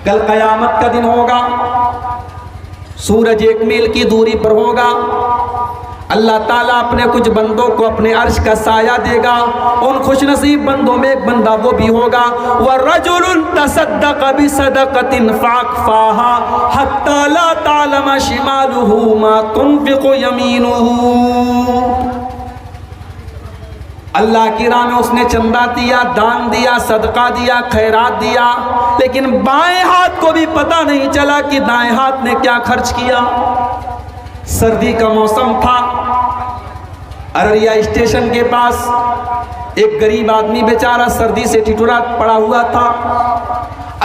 کل قیامت کا دن ہوگا، سورج 1 میل کی دوری پر ہوگا، اللہ تعالیٰ اپنے کچھ بندوں کو اپنے عرش کا سایہ دے گا، ان خوش نصیب بندوں میں ایک بندہ وہ بھی ہوگا وَرَجُلٌ تَصَدَّقَ بِصَدَقَةٍ فَأَخْفَاهَا حَتَّى لَا تَعْلَمَ شِمَالُهُ مَا تُنْفِقُ يَمِينُهُ۔ اللہ کی راہ میں اس نے چندہ دیا، دان دیا، صدقہ دیا، خیرات دیا، لیکن بائیں ہاتھ کو بھی پتہ نہیں چلا کہ دائیں ہاتھ نے کیا خرچ کیا۔ سردی کا موسم تھا، ارریا اسٹیشن کے پاس ایک غریب آدمی بیچارہ سردی سے ٹھٹھرا پڑا ہوا تھا۔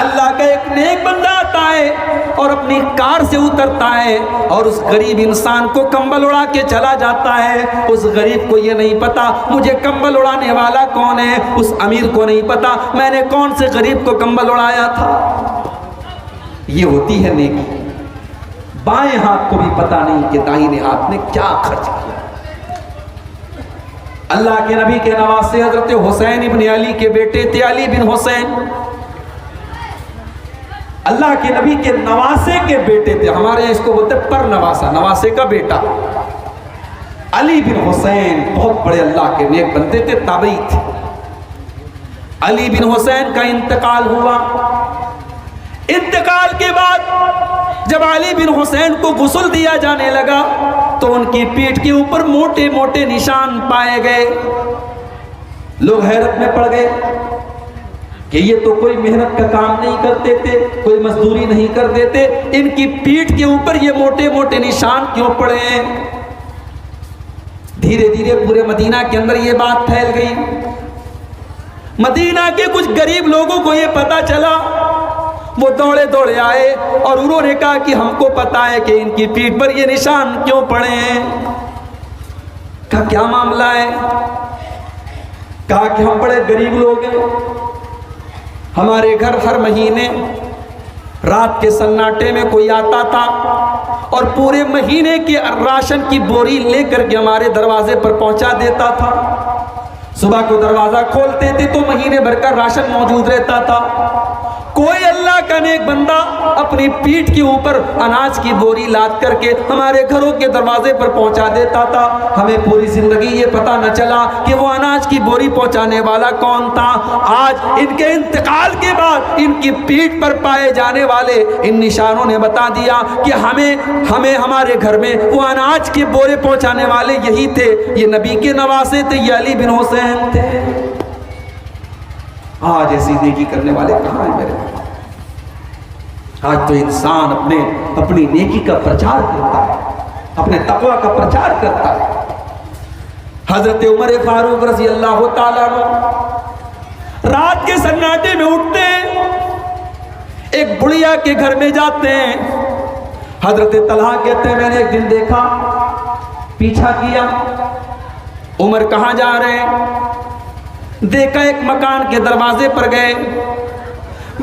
اللہ کا ایک نیک بندہ آتا ہے اور اپنی کار سے اترتا ہے اور اس غریب انسان کو کمبل اڑا کے چلا جاتا ہے۔ اس غریب کو یہ نہیں پتا مجھے کمبل اڑانے والا کون ہے، اس امیر کو نہیں پتا میں نے کون سے غریب کو کمبل اڑایا تھا۔ یہ ہوتی ہے نیکی۔ بائیں ہاتھ کو بھی پتا نہیں کہ داہنے ہاتھ نے کیا خرچ کیا۔ اللہ کے نبی کے نواسے حضرت حسین ابن علی کے بیٹے تھے، علی بن حسین۔ اللہ کے نبی کے نواسے کے بیٹے تھے، ہمارے یہاں اس کو بولتے پر نواسا، نواسے کا بیٹا علی بن حسین۔ بہت بڑے اللہ کے نیک بندے تھے، تابعی تھے۔ علی بن حسین کا انتقال ہوا۔ انتقال کے بعد جب علی بن حسین کو غسل دیا جانے لگا تو ان کی پیٹھ کے اوپر موٹے موٹے نشان پائے گئے۔ لوگ حیرت میں پڑ گئے کہ یہ تو کوئی محنت کا کام نہیں کرتے تھے، کوئی مزدوری نہیں کر دیتے، ان کی پیٹھ کے اوپر یہ موٹے موٹے نشان کیوں پڑے ہیں؟ دھیرے دھیرے پورے مدینہ کے اندر یہ بات پھیل گئی۔ مدینہ کے کچھ غریب لوگوں کو یہ پتا چلا، وہ دوڑے دوڑے آئے اور انہوں نے کہا کہ ہم کو پتا ہے کہ ان کی پیٹھ پر یہ نشان کیوں پڑے ہیں۔ کہا کیا معاملہ ہے؟ کہا کہ ہم بڑے غریب لوگ ہیں، ہمارے گھر ہر مہینے رات کے سناٹے میں کوئی آتا تھا اور پورے مہینے کے راشن کی بوری لے کر کے ہمارے دروازے پر پہنچا دیتا تھا۔ صبح کو دروازہ کھولتے تھے تو مہینے بھر کا راشن موجود رہتا تھا۔ کوئی اللہ کا نیک بندہ اپنی پیٹھ کے اوپر اناج کی بوری لاد کر کے ہمارے گھروں کے دروازے پر پہنچا دیتا تھا۔ ہمیں پوری زندگی یہ پتا نہ چلا کہ وہ اناج کی بوری پہنچانے والا کون تھا۔ آج ان کے انتقال کے بعد ان کی پیٹھ پر پائے جانے والے ان نشانوں نے بتا دیا کہ ہمیں ہمارے گھر میں وہ اناج کے بورے پہنچانے والے یہی تھے، یہ نبی کے نواسے تھے، یہ علی بن حسین تھے۔ آج ایسی نیکی کرنے والے کہاں ہیں میرے؟ آج تو انسان اپنی نیکی کا پرچار کرتا ہے، اپنے تقوی کا پرچار کرتا ہے۔ حضرت عمر فاروق رضی اللہ تعالیٰ عنہ رات کے سناٹے میں اٹھتے ہیں، ایک بڑھیا کے گھر میں جاتے ہیں۔ حضرت طلحہ کہتے ہیں میں نے ایک دن دیکھا، پیچھا کیا، عمر کہاں جا رہے ہیں؟ دیکھا ایک مکان کے دروازے پر گئے،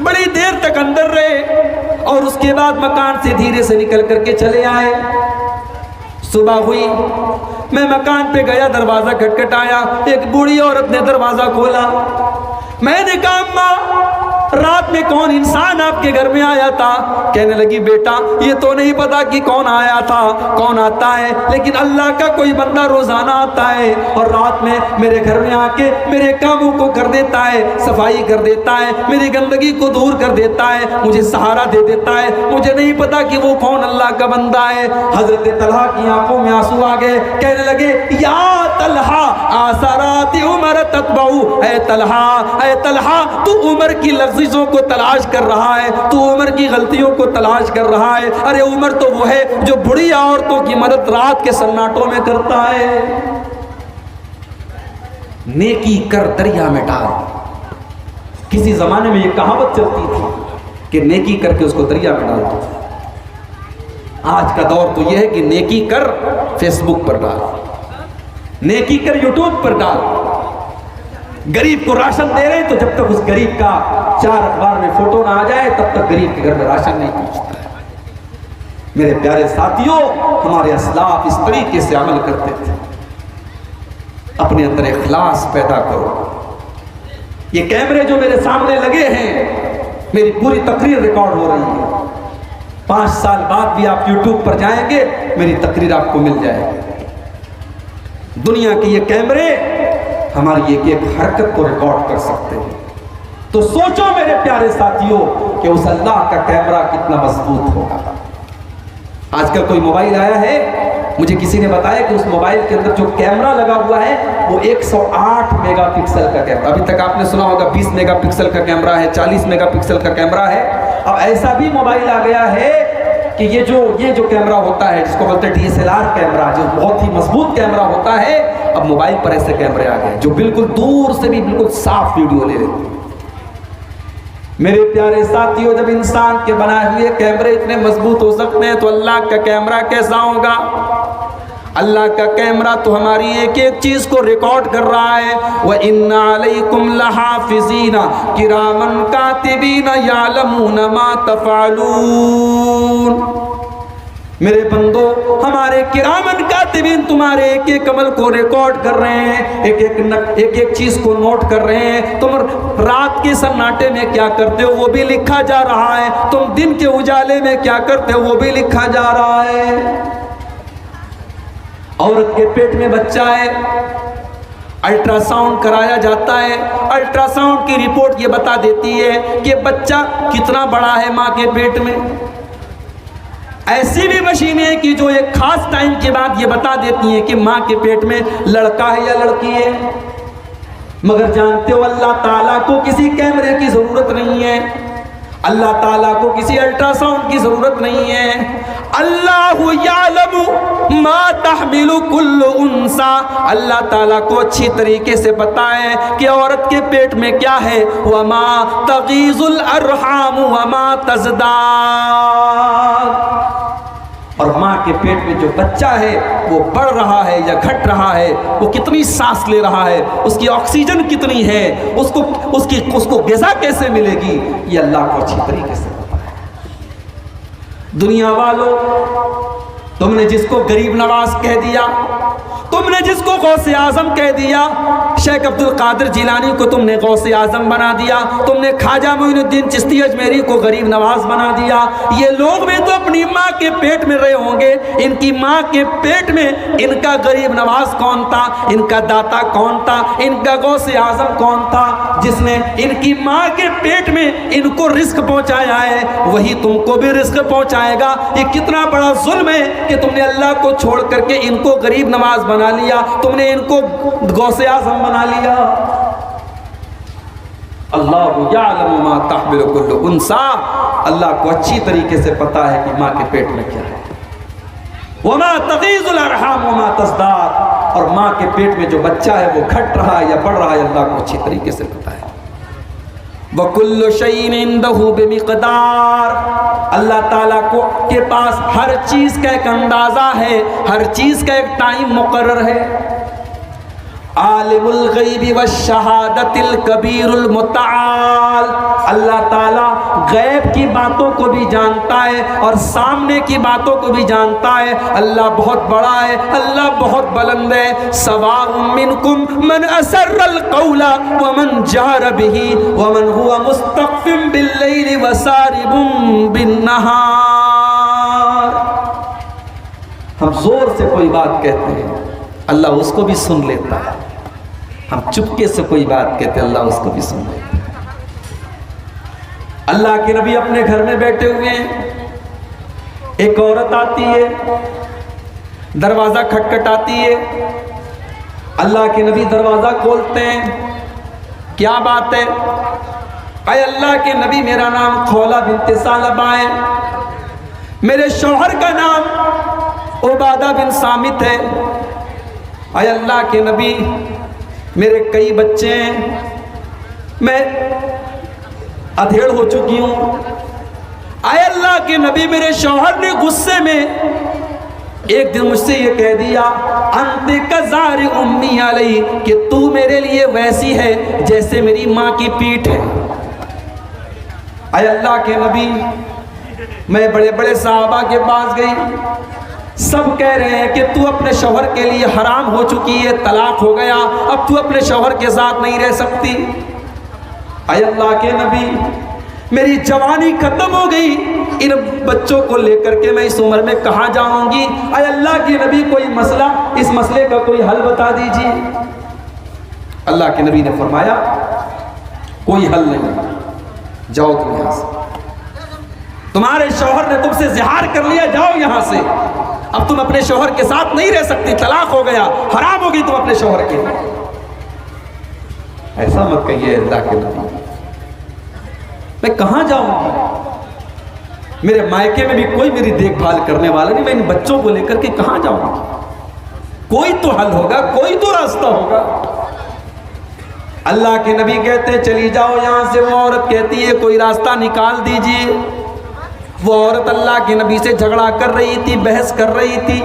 بڑی دیر تک اندر رہے اور اس کے بعد مکان سے دھیرے سے نکل کر کے چلے آئے۔ صبح ہوئی، میں مکان پہ گیا، دروازہ کھٹکھٹایا، ایک بوڑھی عورت نے دروازہ کھولا۔ میں نے کہا اماں رات میں کون انسان آپ کے گھر میں آیا تھا؟ کہنے لگی بیٹا یہ تو نہیں پتا کہ کون آیا تھا، کون آتا ہے، لیکن اللہ کا کوئی بندہ روزانہ آتا ہے اور رات میں میرے گھر میں آ کے میرے کاموں کو کر دیتا ہے، صفائی کر دیتا ہے، میری گندگی کو دور کر دیتا ہے، مجھے سہارا دے دیتا ہے، مجھے نہیں پتا کہ وہ کون اللہ کا بندہ ہے۔ حضرت طلحہ کی آنکھوں میں آنسو آ گئے، کہنے لگے یا طلحہ آثارات عمر تتبعو، اے طلحہ تو عمر کی لفظوں کو تلاش کر رہا ہے، تو عمر کی غلطیوں کو تلاش کر رہا ہے۔ ارے عمر تو وہ ہے جو بڑی عورتوں کی مدد رات کے سناٹوں میں کرتا ہے۔ نیکی کر دریا میں ڈال۔ کسی زمانے میں یہ کہاوت چلتی تھی کہ نیکی کر کے اس کو دریا میں ڈال دو۔ آج کا دور تو یہ ہے کہ نیکی کر فیس بک پر ڈال، نیکی کر یوٹیوب پر ڈال۔ غریب کو راشن دے رہے ہیں تو جب تک اس غریب کا 4 اخبار میں فوٹو نہ آ جائے تب تک غریب کے گھر میں راشن نہیں پہنچتا ہے۔ میرے پیارے ساتھیوں، ہمارے اسلاف اس طریقے سے عمل کرتے تھے۔ اپنے اندر اخلاص پیدا کرو۔ یہ کیمرے جو میرے سامنے لگے ہیں میری پوری تقریر ریکارڈ ہو رہی ہے. 5 سال بعد بھی آپ یوٹیوب پر جائیں گے میری تقریر آپ کو مل جائے گی. دنیا کے یہ کیمرے ہماری ایک ایک حرکت کو ریکارڈ کر سکتے ہیں. تو سوچو میرے پیارے ساتھیوں کہ اس اللہ کا کیمرہ کتنا مضبوط ہوگا. آج کل کوئی موبائل آیا ہے, مجھے کسی نے بتایا کہ اس موبائل کے اندر جو کیمرہ لگا ہوا ہے وہ 108 میگا پکسل کا کیمرہ. ابھی تک آپ نے سنا ہوگا 20 میگا پکسل کا کیمرہ ہے, 40 میگا پکسل کا کیمرہ ہے. اب ایسا بھی موبائل آ گیا ہے کہ یہ جو کیمرہ ہوتا ہے جس کو بولتے ہیں DSLR کیمرہ, جو بہت ہی مضبوط کیمرہ ہوتا ہے, اب موبائل پر ایسے کیمرے آ گئے جو بالکل دور سے بھی بالکل صاف ویڈیو لے لیتے ہیں. میرے پیارے ساتھیوں, جب انسان کے بنائے ہوئے کیمرے اتنے مضبوط ہو سکتے ہیں تو اللہ کا کیمرہ کیسا ہوگا؟ اللہ کا کیمرہ تو ہماری ایک ایک چیز کو ریکارڈ کر رہا ہے. وَإِنَّ عَلَيْكُمْ لَحَافِظِينَ كِرَامًا كَاتِبِينَ يَعْلَمُونَ مَا تَفْعَلُونَ. میرے بندو, ہمارے کرامن کاتبین تمہارے ایک ایک عمل کو ریکارڈ کر رہے ہیں, ایک ایک چیز کو نوٹ کر رہے ہیں. تم رات کے سناٹے میں کیا کرتے ہو وہ بھی لکھا جا رہا ہے, تم دن کے اجالے میں کیا کرتے ہو وہ بھی لکھا جا رہا ہے. عورت کے پیٹ میں بچہ ہے, الٹرا ساؤنڈ کرایا جاتا ہے, الٹرا ساؤنڈ کی رپورٹ یہ بتا دیتی ہے کہ بچہ کتنا بڑا ہے ماں کے پیٹ میں. ایسی بھی مشینیں ہیں کہ جو ایک خاص ٹائم کے بعد یہ بتا دیتی ہیں کہ ماں کے پیٹ میں لڑکا ہے یا لڑکی ہے. مگر جانتے ہو اللہ تعالیٰ کو کسی کیمرے کی ضرورت نہیں ہے, اللہ تعالیٰ کو کسی الٹرا ساؤنڈ کی ضرورت نہیں ہے. اللہ یعلم ما تحمل کل انثی, اللہ تعالیٰ کو اچھی طریقے سے پتا ہے کہ عورت کے پیٹ میں کیا ہے. وما تغیض الارحام وما تزداد, اور ماں کے پیٹ میں جو بچہ ہے وہ بڑھ رہا ہے یا گھٹ رہا ہے, وہ کتنی سانس لے رہا ہے, اس کی آکسیجن کتنی ہے, اس کو غذا کیسے ملے گی, یہ اللہ کو اچھی طریقے سے پتا ہے. دنیا والوں, تم نے جس کو غریب نواز کہہ دیا, تم نے جس کو غوث اعظم کہہ دیا, شیخ عبد القادر جیلانی کو تم نے غوث اعظم بنا دیا, تم نے خواجہ معین الدین چشتی اجمیری کو غریب نواز بنا دیا. یہ لوگ بھی تو اپنی ماں کے پیٹ میں رہے ہوں گے. ان کی ماں کے پیٹ میں ان کا غریب نواز کون تھا, ان کا داتا کون تھا, ان کا غوث اعظم کون تھا, جس نے ان کی ماں کے پیٹ میں ان کو رزق پہنچایا ہے, وہی تم کو بھی رزق پہنچائے گا. یہ کتنا بڑا ظلم ہے کہ تم نے اللہ کو چھوڑ کر کے ان کو غریب نواز بنا لیا, تم نے ان کو غوث اعظم بنا لیا. اللہ یعلم ما تحمل کل انثی, اللہ کو اچھی طریقے سے پتا ہے کہ ماں کے پیٹ میں کیا ہے. وما تغیض الارحام وما تزداد, اور ماں کے پیٹ میں جو بچہ ہے وہ گھٹ رہا ہے یا بڑھ رہا ہے, اللہ کو اچھی طریقے سے پتا ہے. وَكُلُّ شَيْءٍ عِندَهُ بِمِقْدَارٍ, اللہ تعالیٰ کے پاس ہر چیز کا ایک اندازہ ہے, ہر چیز کا ایک ٹائم مقرر ہے. عالم الغیب والشہادت الکبیر المتعال, اللہ تعالیٰ غیب کی باتوں کو بھی جانتا ہے اور سامنے کی باتوں کو بھی جانتا ہے. اللہ بہت بڑا ہے, اللہ بہت بلند ہے. سواء منکم من اسر القول ومن جہر به ومن هو مستخف باللیل وسارب بالنہار. ہم زور سے کوئی بات کہتے ہیں, اللہ اس کو بھی سن لیتا ہے. ہم چپکے سے کوئی بات کہتے ہیں, اللہ اس کو بھی سن لیتا ہے. اللہ کے نبی اپنے گھر میں بیٹھے ہوئے ہیں, ایک عورت آتی ہے, دروازہ کھٹکھٹاتی ہے. اللہ کے نبی دروازہ کھولتے ہیں. کیا بات ہے؟ اے اللہ کے نبی, میرا نام خولہ بنت ثعلبہ ہے, میرے شوہر کا نام عبادہ بن صامت ہے. اے اللہ کے نبی, میرے کئی بچے ہیں, میں ادھیڑ ہو چکی ہوں. اے اللہ کے نبی, میرے شوہر نے غصے میں ایک دن مجھ سے یہ کہہ دیا, انت کزار امی علی, کہ تو میرے لیے ویسی ہے جیسے میری ماں کی پیٹھ ہے. اے اللہ کے نبی, میں بڑے بڑے صحابہ کے پاس گئی, سب کہہ رہے ہیں کہ تو اپنے شوہر کے لیے حرام ہو چکی ہے, طلاق ہو گیا, اب تو اپنے شوہر کے ساتھ نہیں رہ سکتی. اے اللہ کے نبی, میری جوانی ختم ہو گئی، ان بچوں کو لے کر کے میں اس عمر میں کہاں جاؤں گی؟ اے اللہ کے نبی کوئی مسئلہ، اس مسئلے کا کوئی حل بتا دیجیے۔ اللہ کے نبی نے فرمایا کوئی حل نہیں، جاؤ تم یہاں سے، تمہارے شوہر نے تم سے زہار کر لیا، جاؤ یہاں سے، اب تم اپنے شوہر کے ساتھ نہیں رہ سکتی، طلاق ہو گیا، حرام ہو گئی تم اپنے شوہر کے۔ ایسا مت کہیے اللہ کے نبی، میں کہاں جاؤں گی؟ میرے مائکے میں بھی کوئی میری دیکھ بھال کرنے والا نہیں، میں ان بچوں کو لے کر کے کہاں جاؤں گی؟ کوئی تو حل ہوگا، کوئی تو راستہ ہوگا۔ اللہ کے نبی کہتے ہیں چلی جاؤ یہاں سے۔ وہ عورت کہتی ہے کوئی راستہ نکال دیجئے۔ وہ عورت اللہ کے نبی سے جھگڑا کر رہی تھی، بحث کر رہی تھی۔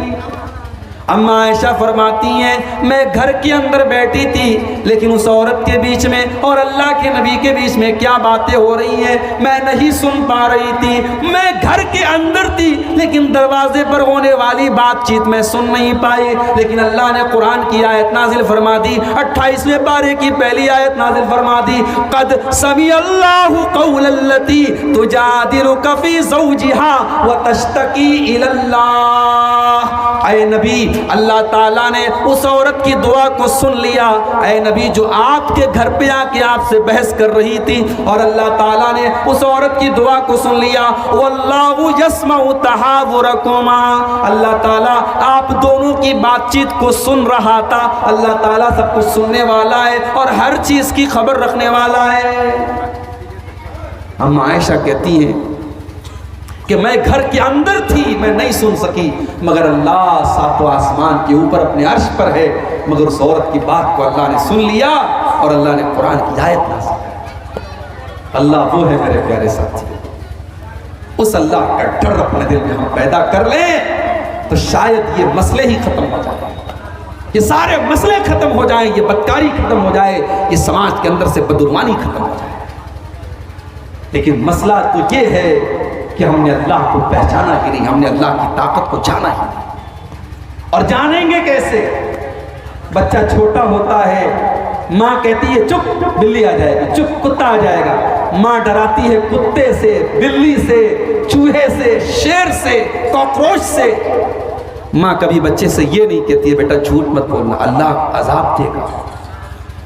اما عائشہ فرماتی ہیں میں گھر کے اندر بیٹھی تھی، لیکن اس عورت کے بیچ میں اور اللہ کے نبی کے بیچ میں کیا باتیں ہو رہی ہیں میں نہیں سن پا رہی تھی۔ میں گھر کے اندر تھی لیکن دروازے پر ہونے والی بات چیت میں سن نہیں پائی، لیکن اللہ نے قرآن کی آیت نازل فرما دی، 28ویں پارے کی پہلی آیت نازل فرما دی، قد سمع اللہ قول التی تجادلک فی زوجہا وتشتکی الی اللہ۔ اے نبی، اللہ تعالیٰ نے اس عورت کی دعا کو سن لیا۔ اے نبی، جو آپ کے گھر پہ آ کے آپ سے بحث کر رہی تھی، اور اللہ تعالیٰ نے اس عورت کی دعا کو سن لیا۔ واللہ یسمع تحاورکما، اللہ تعالیٰ آپ دونوں کی بات چیت کو سن رہا تھا۔ اللہ تعالیٰ سب کچھ سننے والا ہے اور ہر چیز کی خبر رکھنے والا ہے۔ ہم عائشہ کہتی ہیں کہ میں گھر کے اندر تھی، میں نہیں سن سکی، مگر اللہ ساتوں آسمان کے اوپر اپنے عرش پر ہے، مگر اس عورت کی بات کو اللہ نے سن لیا اور اللہ نے قرآن کی آیت نازل کی۔ اللہ وہ ہے میرے پیارے ساتھی، اس اللہ کا ڈر اپنے دل میں ہم پیدا کر لیں تو شاید یہ مسئلے ہی ختم ہو جائیں، یہ سارے مسئلے ختم ہو جائیں، یہ بدکاری ختم ہو جائے، یہ سماج کے اندر سے بدعنوانی ختم ہو جائے۔ لیکن مسئلہ تو یہ ہے کہ ہم نے اللہ کو پہچانا ہی نہیں، ہم نے اللہ کی طاقت کو جانا ہی نہیں۔ اور جانیں گے کیسے؟ بچہ چھوٹا ہوتا ہے، ماں کہتی ہے چپ بلی آ جائے گی، چپ کتا آ جائے گا، ماں ڈراتی ہے کتے سے، بلی سے، چوہے سے، شیر سے، کاکروچ سے۔ ماں کبھی بچے سے یہ نہیں کہتی ہے بیٹا جھوٹ مت بولنا، اللہ عذاب دے گا،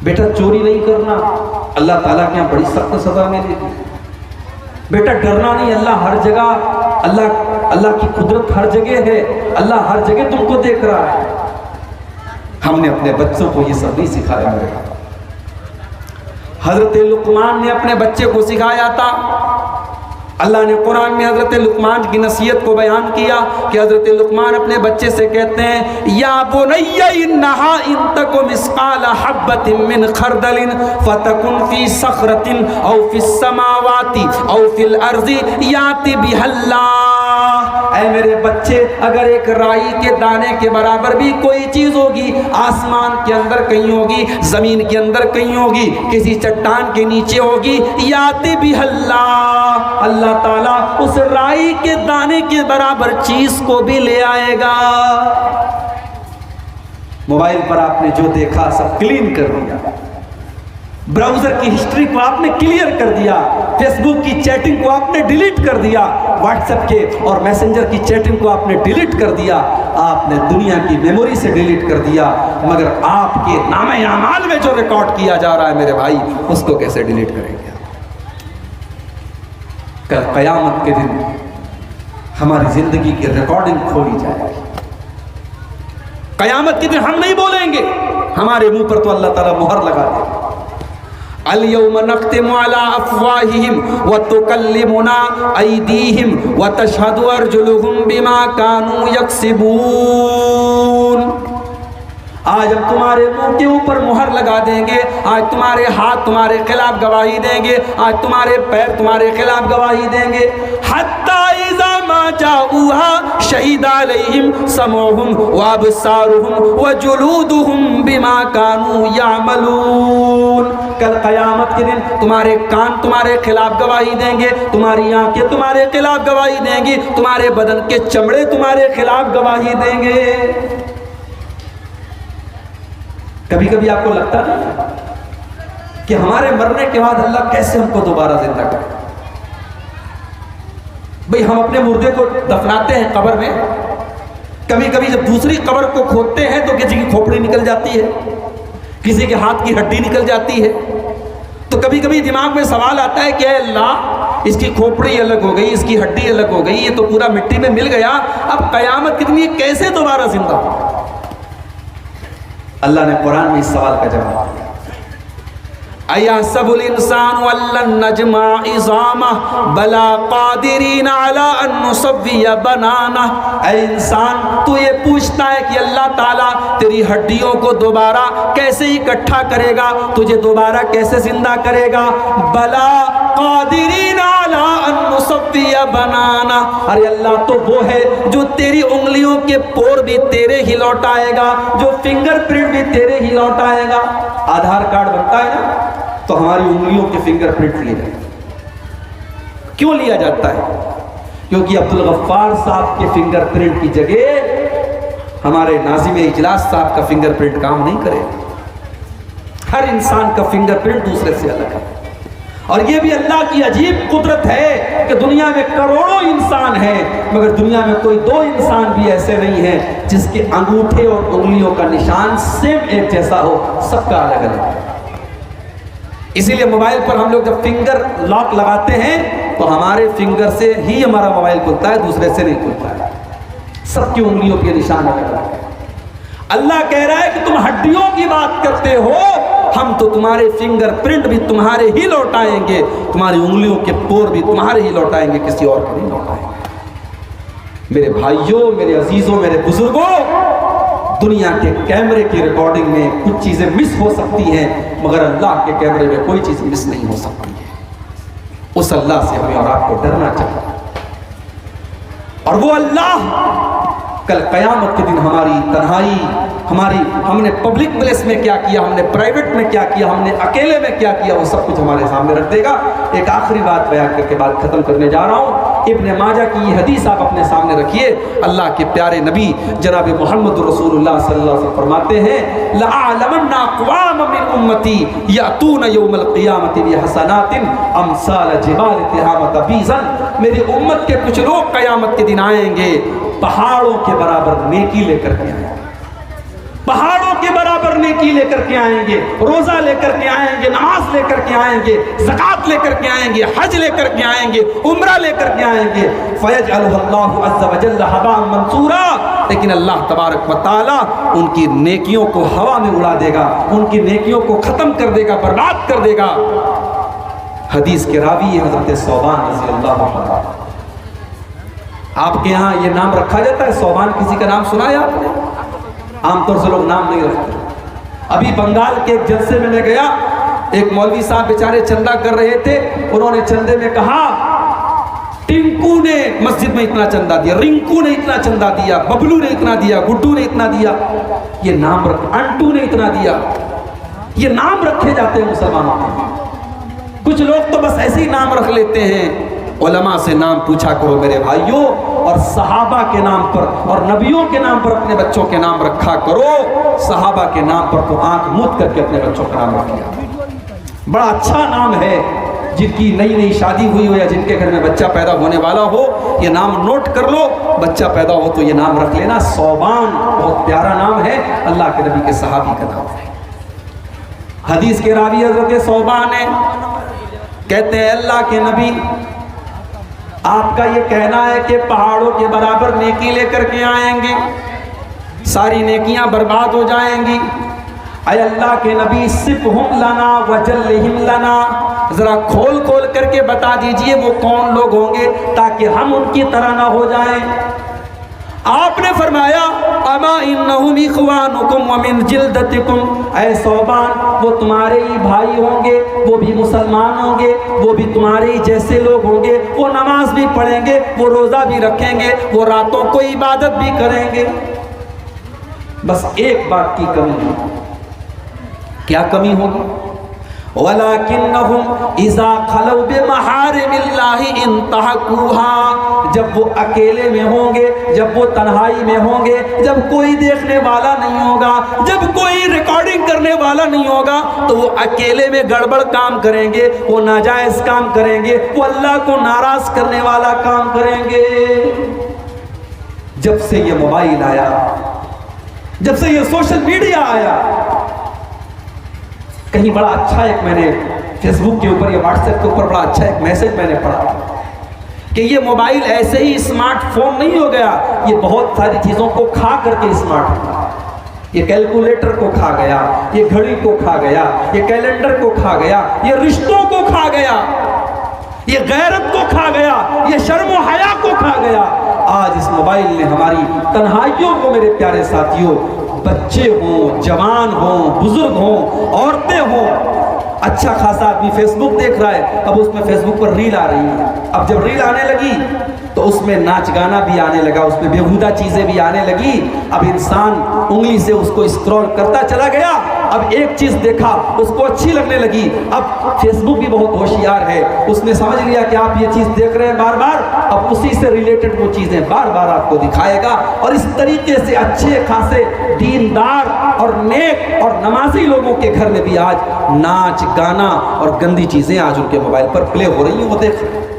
بیٹا چوری نہیں کرنا، اللہ تعالیٰ کے یہاں بڑی سخت سزا ملے گی، بیٹا ڈرنا نہیں، اللہ ہر جگہ، اللہ کی قدرت ہر جگہ ہے، اللہ ہر جگہ تم کو دیکھ رہا ہے۔ ہم نے اپنے بچوں کو یہ سب نہیں سکھایا میرے۔ حضرت لقمان نے اپنے بچے کو سکھایا تھا۔ اللہ نے قرآن میں حضرت لقمان کی نصیحت کو بیان کیا کہ حضرت لقمان اپنے بچے سے کہتے ہیں یا بنی انہا ان تک مثقال حبۃ من خردل فتکن فی صخرۃ او فی السماوات او فی الارض یاتی بها اللہ۔ اے میرے بچے، اگر ایک رائی کے دانے کے برابر بھی کوئی چیز ہوگی، آسمان کے اندر کہیں ہوگی، زمین کے اندر کہیں ہوگی، کسی چٹان کے نیچے ہوگی، یاتی بها اللہ، اللہ تعالیٰ اس رائی کے دانے کے برابر چیز کو بھی لے آئے گا۔ موبائل پر آپ نے جو دیکھا سب کلین کر دیا، براؤزر کی ہسٹری کو آپ نے کلیئر کر دیا، فیس بک کی چیٹنگ کو آپ نے ڈیلیٹ کر دیا، واٹس ایپ کے اور میسنجر کی چیٹنگ کو آپ نے ڈیلیٹ کر دیا، آپ نے دنیا کی میموری سے ڈیلیٹ کر دیا، مگر آپ کے نام اعمال میں جو ریکارڈ کیا جا رہا ہے میرے بھائی، اس کو کیسے ڈیلیٹ کریں گے؟ کل قیامت کے دن ہماری زندگی کی ریکارڈنگ کھولی جائے گی۔ قیامت کے دن ہم نہیں بولیں گے، ہمارے منہ پر تو اللہ تعالیٰ مہر لگا دے گا۔ اليوم نختم على افواههم وتكلمنا ايديهم وتشهد ارجلهم بما كانوا يكسبون۔ آج ہم تمہارے منہ کے اوپر مہر لگا دیں گے، آج تمہارے ہاتھ تمہارے خلاف گواہی دیں گے، آج تمہارے پیر تمہارے خلاف گواہی دیں گے۔ حتی اذا ما جاؤوها شہید علیہم سمعهم وابصارهم وجلودهم بما كانوا يعملون۔ کل قیامت کے دن تمہارے کان تمہارے خلاف گواہی دیں گے، تمہاری آنکھیں تمہارے خلاف گواہی دیں گی، تمہارے بدن کے چمڑے تمہارے خلاف گواہی دیں گے۔ کبھی کبھی آپ کو لگتا ہے کہ ہمارے مرنے کے بعد اللہ کیسے ہم کو دوبارہ زندہ کرے؟ بھئی ہم اپنے مردے کو دفناتے ہیں قبر میں، کبھی کبھی جب دوسری قبر کو کھودتے ہیں تو کسی کی کھوپڑی نکل جاتی ہے، کسی کے ہاتھ کی ہڈی نکل جاتی ہے، تو کبھی کبھی دماغ میں سوال آتا ہے کہ اے اللہ، اس کی کھوپڑی الگ ہو گئی، اس کی ہڈی الگ ہو گئی، یہ تو پورا مٹی میں مل گیا، اب قیامت کتنی ہے، کیسے دوبارہ زندہ ہو؟ اللہ نے قرآن میں اس سوال کا جواب دیا، اَيَحْسَبُ الْإِنسَانُ أَن لَّن نَّجْمَعَ عِظَامَهُ بَلَىٰ قَادِرِينَ عَلَىٰ أَن نُّسَوِّيَ بَنَانَهُ۔ اے انسان، تو یہ پوچھتا ہے کہ اللہ تعالیٰ تیری ہڈیوں کو دوبارہ کیسے اکٹھا کرے گا، تجھے دوبارہ کیسے زندہ کرے گا؟ بَلَىٰ قَادِرِينَ عَلَىٰ أَن نُّسَوِّيَ بَنَانَهُ، ارے اللہ تو وہ ہے جو تیری انگلیوں کے پور بھی تیرے ہی لوٹائے گا، جو فنگر پرنٹ بھی تیرے ہی لوٹائے گا۔ آدھار کارڈ بنتا ہے نا تو ہماری انگلیوں کے فنگر پرنٹ لیے جاتے ہیں۔ کیوں لیا جاتا ہے؟ کیونکہ عبدالغفار صاحب کے فنگر پرنٹ کی جگہ ہمارے ناظم اجلاس صاحب کا فنگر پرنٹ کام نہیں کرے۔ ہر انسان کا فنگر پرنٹ دوسرے سے الگ ہے، اور یہ بھی اللہ کی عجیب قدرت ہے کہ دنیا میں کروڑوں انسان ہیں، مگر دنیا میں کوئی دو انسان بھی ایسے نہیں ہیں جس کے انگوٹھے اور انگلیوں کا نشان سیم ایک جیسا ہو، سب کا الگ الگ ہے۔ اسی لیے موبائل پر ہم لوگ جب فنگر لاک لگاتے ہیں تو ہمارے فنگر سے ہی ہمارا موبائل کھلتا ہے، دوسرے سے نہیں کھلتا ہے، سب کی انگلیوں کے نشان الگ الگ ہے۔ اللہ کہہ رہا ہے کہ تم ہڈیوں کی بات کرتے ہو، ہم تو تمہارے فنگر پرنٹ بھی تمہارے ہی لوٹائیں گے، تمہاری انگلیوں کے پور بھی تمہارے ہی لوٹائیں گے، کسی اور کو نہیں لوٹائیں گے۔ میرے بھائیوں، میرے عزیزوں، میرے بزرگوں، دنیا کے کیمرے کی ریکارڈنگ میں کچھ چیزیں مس ہو سکتی ہیں، مگر اللہ کے کیمرے میں کوئی چیز مس نہیں ہو سکتی ہے۔ اس اللہ سے ہمیں اور آپ کو ڈرنا چاہیے، اور وہ اللہ کل قیامت کے دن ہماری تنہائی، ہم نے پبلک پلیس میں کیا کیا، ہم نے پرائیویٹ میں کیا کیا، ہم نے اکیلے میں کیا کیا، وہ سب کچھ ہمارے سامنے رکھ دے گا۔ ایک آخری بات بیان کر کے بات ختم کرنے جا رہا ہوں۔ ابن ماجہ کی یہ حدیث آپ اپنے سامنے رکھیے، اللہ کے پیارے نبی جناب محمد رسول اللہ صلی اللہ علیہ وسلم فرماتے ہیں، لَأَعْلَمَنَّ أَقْوَامًا مِّنْ أُمَّتِي يَأْتُونَ يَوْمَ الْقِيَامَةِ بِحَسَنَاتٍ أَمْثَالَ جِبَالِ تِہَامَةَ بِيضًا، میری امت کے کچھ لوگ قیامت کے دن آئیں گے، پہاڑوں کے برابر نیکی لے کر کے آئیں گے، پہاڑوں کے برابر نیکی لے کر کے آئیں گے، روزہ لے کر کے آئیں گے، نماز لے کر کے آئیں گے، زکوٰۃ لے کر کے آئیں گے، حج لے کر کے آئیں گے، عمرہ لے کر کے آئیں گے، فَيَجْعَلُهُ اللَّهُ عَزَّ وَجَلَّ هَبَاءً مَنْثُورًا، لیکن اللہ تبارک و تعالیٰ ان کی نیکیوں کو ہوا میں اڑا دے گا، ان کی نیکیوں کو ختم کر دے گا، برباد کر دے گا۔ حدیث کے راوی حضرت ثوبان رضی اللہ عنہ۔ آپ کے ہاں یہ نام رکھا جاتا ہے ثوبان؟ کسی کا نام سنا ہے آپ نے؟ عام طور سے لوگ نام نہیں رکھتے۔ ابھی بنگال کے ایک جلسے میں میں گیا، ایک مولوی صاحب بیچارے چندہ کر رہے تھے، انہوں نے چندے میں کہا ٹنکو نے مسجد میں اتنا چندہ دیا، رنکو نے اتنا چندہ دیا، ببلو نے اتنا دیا، گڈو نے اتنا دیا، یہ نام انٹو نے اتنا دیا، یہ نام رکھے جاتے ہیں مسلمانوں کے۔ کچھ لوگ تو بس ایسے ہی نام رکھ لیتے ہیں۔ علماء سے نام پوچھا کرو میرے بھائیوں، اور صحابہ کے نام پر اور نبیوں کے نام پر اپنے بچوں کے نام رکھا کرو۔ صحابہ کے نام پر تو آنکھ موند کر کے اپنے بچوں کا نام رکھیا، بڑا اچھا نام ہے۔ جن کی نئی نئی شادی ہوئی ہو یا جن کے گھر میں بچہ پیدا ہونے والا ہو، یہ نام نوٹ کر لو، بچہ پیدا ہو تو یہ نام رکھ لینا، ثوبان بہت پیارا نام ہے، اللہ کے نبی کے صحابی کا نام ہے۔ حدیث کے راوی حضرت ثوبان ہے، کہتے ہیں اللہ کے نبی، آپ کا یہ کہنا ہے کہ پہاڑوں کے برابر نیکی لے کر کے آئیں گے، ساری نیکیاں برباد ہو جائیں گی۔ اے اللہ کے نبی، صفہم لنا وجلہم لنا، ذرا کھول کھول کر کے بتا دیجئے وہ کون لوگ ہوں گے تاکہ ہم ان کی طرح نہ ہو جائیں۔ آپ نے فرمایا اما انہم اخوانکم ومن جلدتکم، اے ثوبان وہ تمہارے ہی بھائی ہوں گے، وہ بھی مسلمان ہوں گے، وہ بھی تمہارے ہی جیسے لوگ ہوں گے، وہ نماز بھی پڑھیں گے، وہ روزہ بھی رکھیں گے، وہ راتوں کو عبادت بھی کریں گے۔ بس ایک بات کی کمی ہے، کیا کمی ہوگی؟ وَلَكِنَّهُمْ إِذَا خَلَوْا بِمَحَارِمِ اللَّهِ انْتَهَكُوهَا، جب وہ اکیلے میں ہوں گے، جب وہ تنہائی میں ہوں گے، جب کوئی دیکھنے والا نہیں ہوگا، جب کوئی ریکارڈنگ کرنے والا نہیں ہوگا، تو وہ اکیلے میں گڑبڑ کام کریں گے، وہ ناجائز کام کریں گے، وہ اللہ کو ناراض کرنے والا کام کریں گے۔ جب سے یہ موبائل آیا، جب سے یہ سوشل میڈیا آیا، کہیں بڑا اچھا ایک میں نے فیس بک کے اوپر یا واٹس ایپ کے اوپر بڑا اچھا ایک میسج میں نے پڑھا کہ یہ موبائل ایسے ہی اسمارٹ فون نہیں ہو گیا، یہ بہت ساری چیزوں کو کھا کر کے اسمارٹ ہوا۔ یہ کیلکولیٹر کو کھا گیا، یہ گھڑی کو کھا گیا، یہ کیلنڈر کو کھا گیا، یہ رشتوں کو کھا گیا، یہ غیرت کو کھا گیا، یہ شرم و حیا کو کھا گیا۔ آج اس موبائل نے ہماری تنہائیوں کو، میرے پیارے ساتھیوں، بچے ہوں، جوان ہوں، بزرگ ہوں، عورتیں ہوں، اچھا خاصا آدمی فیس بک دیکھ رہا ہے، اب اس میں فیس بک پر ریل آ رہی ہے، اب جب ریل آنے لگی تو اس میں ناچ گانا بھی آنے لگا، اس میں بیہودہ چیزیں بھی آنے لگی، اب انسان انگلی سے اس کو اسکرول کرتا چلا گیا، اب ایک چیز دیکھا اس کو اچھی لگنے لگی، اب فیس بک بھی بہت ہوشیار ہے، اس نے سمجھ لیا کہ آپ یہ چیز دیکھ رہے ہیں بار بار، اب اسی سے ریلیٹڈ وہ چیزیں بار بار آپ کو دکھائے گا، اور اس طریقے سے اچھے خاصے دیندار اور نیک اور نمازی لوگوں کے گھر میں بھی آج ناچ گانا اور گندی چیزیں آج ان کے موبائل پر پلے ہو رہی ہیں، وہ دیکھ رہے ہیں۔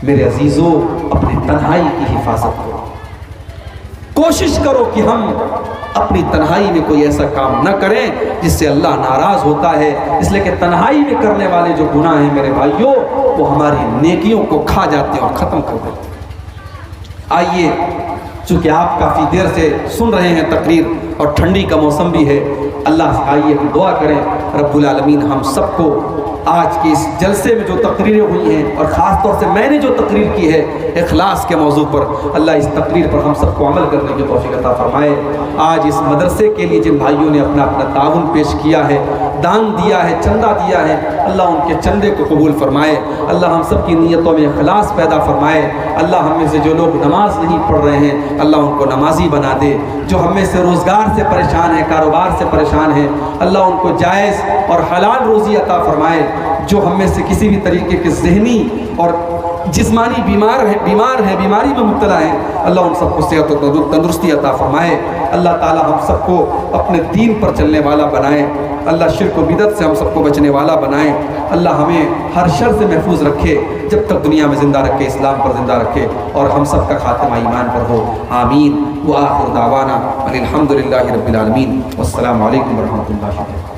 میرے عزیزوں، اپنی تنہائی کی حفاظت کرو، کوشش کرو کہ ہم اپنی تنہائی میں کوئی ایسا کام نہ کریں جس سے اللہ ناراض ہوتا ہے، اس لیے کہ تنہائی میں کرنے والے جو گناہ ہیں میرے بھائیوں، وہ ہماری نیکیوں کو کھا جاتے ہیں اور ختم کر دیتے ہیں۔ آئیے، چونکہ آپ کافی دیر سے سن رہے ہیں تقریر اور ٹھنڈی کا موسم بھی ہے، اللہ سے آئیے ہم دعا کریں رب العالمین ہم سب کو آج کے اس جلسے میں جو تقریریں ہوئی ہیں، اور خاص طور سے میں نے جو تقریر کی ہے اخلاص کے موضوع پر، اللہ اس تقریر پر ہم سب کو عمل کرنے کی توفیق عطا فرمائے۔ آج اس مدرسے کے لیے جن بھائیوں نے اپنا اپنا تعاون پیش کیا ہے، دان دیا ہے، چندہ دیا ہے، اللہ ان کے چندے کو قبول فرمائے، اللہ ہم سب کی نیتوں میں اخلاص پیدا فرمائے، اللہ ہم میں سے جو لوگ نماز نہیں پڑھ رہے ہیں اللہ ان کو نمازی بنا دے، جو ہم میں سے روزگار سے پریشان ہیں، کاروبار سے پریشان ہیں، اللہ ان کو جائز اور حلال روزی عطا فرمائے، جو ہم میں سے کسی بھی طریقے کے ذہنی اور جسمانی بیمار ہیں، بیماری میں مبتلا ہیں، اللہ ان سب کو صحت و تندرستی عطا فرمائے، اللہ تعالی ہم سب کو اپنے دین پر چلنے والا بنائے، اللہ شرک و بدعت سے ہم سب کو بچنے والا بنائے، اللہ ہمیں ہر شر سے محفوظ رکھے، جب تک دنیا میں زندہ رکھے، اسلام پر زندہ رکھے، اور ہم سب کا خاتمہ ایمان پر ہو، آمین۔ وآخر دعوانا الحمد للہ رب العالمین، والسلام علیکم ورحمۃ اللہ وبرکاتہ۔